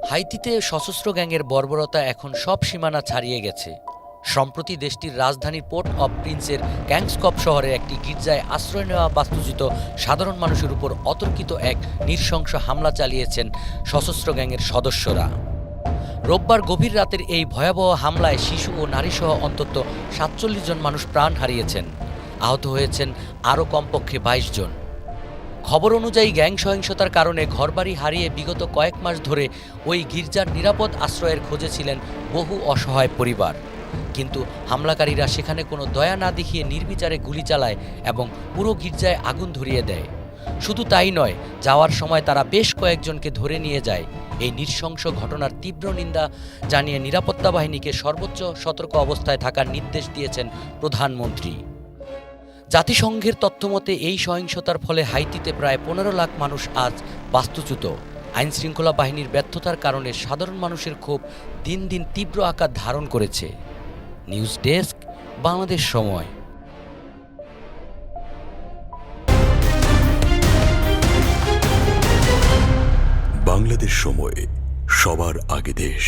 হাইতিতে সশস্ত্র গ্যাংয়ের বর্বরতা এখন সব সীমানা ছাড়িয়ে গেছে। সম্প্রতি দেশটির রাজধানী পোর্ট অব প্রিন্সের গ্যাংসকপ শহরের একটি গির্জায় আশ্রয় নেওয়া বাস্তুচ্যুত সাধারণ মানুষের উপর অতর্কিত এক নৃশংস হামলা চালিয়েছেন সশস্ত্র গ্যাংয়ের সদস্যরা। রোববার গভীর রাতের এই ভয়াবহ হামলায় শিশু ও নারীসহ অন্তত ৪৭ জন মানুষ প্রাণ হারিয়েছেন। আহত হয়েছেন আরও কমপক্ষে ২২ জন। খবর অনুযায়ী গ্যাং সহিংসতার কারণে ঘরবাড়ি হারিয়ে বিগত কয়েক মাস ধরে ওই গির্জার নিরাপদ আশ্রয়ের খোঁজে ছিলেন বহু অসহায় পরিবার। কিন্তু হামলাকারীরা সেখানে কোনো দয়া না দেখিয়ে নির্বিচারে গুলি চালায় এবং পুরো গির্জায় আগুন ধরিয়ে দেয়। শুধু তাই নয়, যাওয়ার সময় তারা বেশ কয়েকজনকে ধরে নিয়ে যায়। এই নৃশংস ঘটনার তীব্র নিন্দা জানিয়ে নিরাপত্তা বাহিনীকে সর্বোচ্চ সতর্ক অবস্থায় থাকার নির্দেশ দিয়েছেন প্রধানমন্ত্রী। জাতিসংঘের তথ্যমতে এই সহিংসতার ফলে হাইতিতে প্রায় ১৫ লাখ মানুষ আজ বাস্তুচ্যুত। আইনশৃঙ্খলা বাহিনীর ব্যর্থতার কারণে সাধারণ মানুষের ক্ষোভ দিন দিন তীব্র আকার ধারণ করেছে। নিউজ ডেস্ক, বাংলাদেশ সময়। বাংলাদেশ সময়, সবার আগে দেশ।